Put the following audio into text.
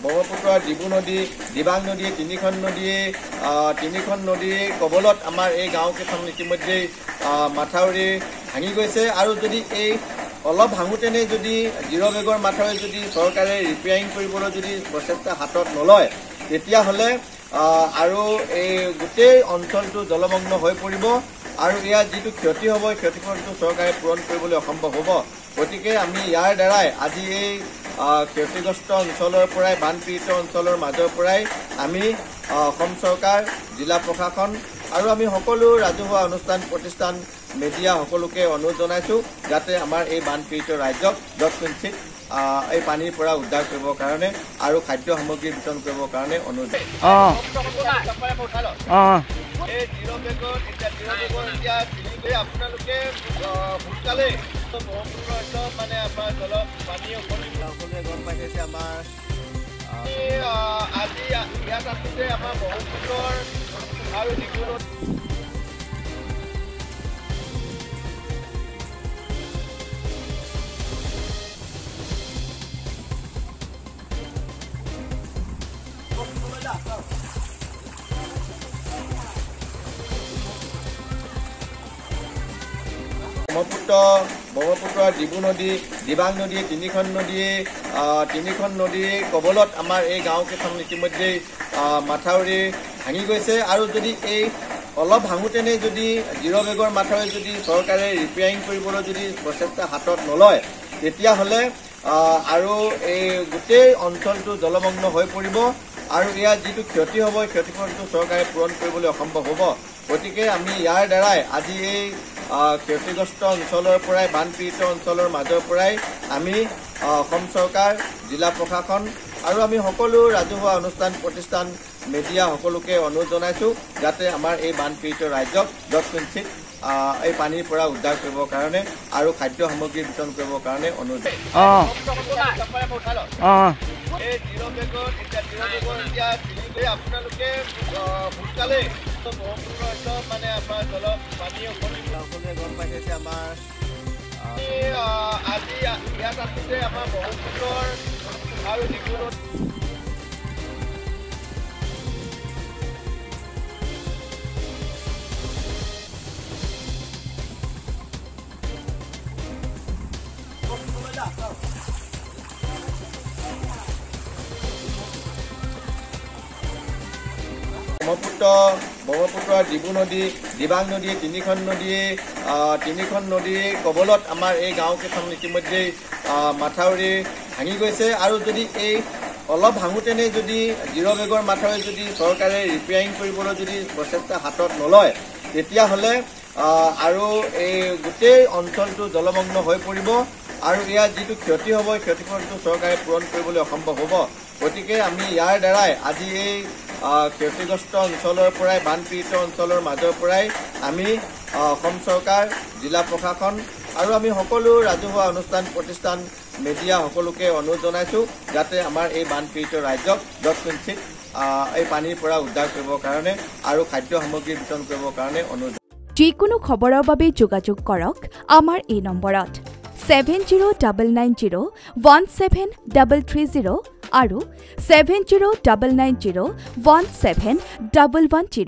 ব্ৰহ্মপুত্ৰ ডিবু নদী দিবাং নদী তিনিখন নদী কবলত আমাৰ এই গাঁওকেইখন ইতিমধ্যেই মাথাউৰি ভাঙি গৈছে আৰু যদি এই অলপ ভাঙোতেনে যদি জিৰ'বেগৰ মাথাউৰি যদি চৰকাৰে ৰিপেয়াৰিং কৰিবলৈ যদি প্ৰচেষ্টা হাতত নলয় তেতিয়াহ'লে আৰু এই গোটেই অঞ্চলটো জলমগ্ন হৈ পৰিব আৰু ইয়াৰ যিটো ক্ষতি হ'ব ক্ষতিপূৰণটো চৰকাৰে পূৰণ কৰিবলৈ অসম্ভৱ হ'ব। গতিকে আমি ইয়াৰ দ্বাৰাই আজি এই ক্ষতিগ্ৰস্ত অঞ্চলৰ পৰাই বানপীড়িত অঞ্চলৰ মাজৰ পৰাই আমি অসম চৰকাৰ জিলা প্ৰশাসন আৰু আমি সকলো ৰাজহুৱা অনুষ্ঠান প্ৰতিষ্ঠান মিডিয়া সকলোকে অনুৰোধ জনাইছোঁ যাতে আমাৰ এই বানপীড়িত ৰাজ্যক যৎকিঞ্চিত এই পানীৰ পৰা উদ্ধাৰ কৰিবৰ কাৰণে আৰু খাদ্য সামগ্ৰী বিতৰণ কৰিবৰ কাৰণে অনুৰোধ আপোনালোকে সোনকালে ব্ৰহ্মপুত্ৰ মানে আমাৰ জলত পানী সকলোৱে গম পাইছে আমাৰ আজি ইয়াত আছোঁতে আমাৰ ব্ৰহ্মপুত্ৰৰ আৰু ডিবু ব্ৰহ্মপুত্ৰ ডিবু নদী দিবাং নদী তিনিখন নদী কবলত আমাৰ এই গাঁওকেইখন ইতিমধ্যেই মাথাউৰি ভাঙি গৈছে আৰু যদি এই অলপ ভাঙোতেনে যদি জিৰ'বেগৰ মাথাউৰি যদি চৰকাৰে ৰিপেয়াৰিং কৰিবলৈ যদি প্ৰচেষ্টা হাতত নলয় তেতিয়াহ'লে আৰু এই গোটেই অঞ্চলটো জলমগ্ন হৈ পৰিব আৰু ইয়াৰ যিটো ক্ষতি হ'ব ক্ষতিপূৰণটো চৰকাৰে পূৰণ কৰিবলৈ অসম্ভৱ হ'ব। গতিকে আমি ইয়াৰ দ্বাৰাই আজি এই ক্ষতিগ্ৰস্ত অঞ্চলৰ পৰাই বানপীড়িত অঞ্চলৰ মাজৰ পৰাই আমি অসম চৰকাৰ জিলা প্ৰশাসন আৰু আমি সকলো ৰাজহুৱা অনুষ্ঠান প্ৰতিষ্ঠান মিডিয়া সকলোকে অনুৰোধ জনাইছোঁ যাতে আমাৰ এই বানপীড়িত ৰাজ্যক যৎকিঞ্চিত এই পানীৰ পৰা উদ্ধাৰ কৰিবৰ কাৰণে আৰু খাদ্য সামগ্ৰী বিতৰণ কৰিবৰ কাৰণে অনুৰোধ আপোনালোকে সোনকালে ব্ৰহ্মপুত্ৰ মানে আমাৰ জলত পানী সকলোৱে গম পাইছে আমাৰ আজি ইয়াত আছোঁতে আমাৰ ব্ৰহ্মপুত্ৰৰ আৰু ডিবু ব্ৰহ্মপুত্ৰ ডিবু নদী দিবাং নদী তিনিখন নদী কবলত আমাৰ এই গাঁওকেইখন ইতিমধ্যেই মাথাউৰি ভাঙি গৈছে আৰু যদি এই অলপ ভাঙোতেনে যদি জিৰ'বেগৰ মাথাউৰি যদি চৰকাৰে ৰিপেয়াৰিং কৰিবলৈ যদি প্ৰচেষ্টা হাতত নলয় তেতিয়াহ'লে আৰু এই গোটেই অঞ্চলটো জলমগ্ন হৈ পৰিব আৰু ইয়াৰ যিটো ক্ষতি হ'ব ক্ষতিপূৰণটো চৰকাৰে পূৰণ কৰিবলৈ অসম্ভৱ হ'ব। গতিকে আমি ইয়াৰ দ্বাৰাই আজি এই ক্ষতিগ্ৰস্ত অঞ্চলৰ পৰাই বানপীড়িত অঞ্চলৰ মাজৰ পৰাই আমি অসম চৰকাৰ জিলা প্ৰশাসন আৰু আমি সকলো ৰাজহুৱা অনুষ্ঠান প্ৰতিষ্ঠান মিডিয়া সকলোকে অনুৰোধ জনাইছোঁ যাতে আমাৰ এই বানপীড়িত ৰাজ্যক যৎকিঞ্চিত এই পানীৰ পৰা উদ্ধাৰ কৰিবৰ কাৰণে আৰু খাদ্য সামগ্ৰী বিতৰণ কৰিবৰ কাৰণে অনুৰোধ যিকোনো খবৰৰ বাবে যোগাযোগ কৰক আমাৰ এই নম্বৰত 7099017330 আৰু 7099017110।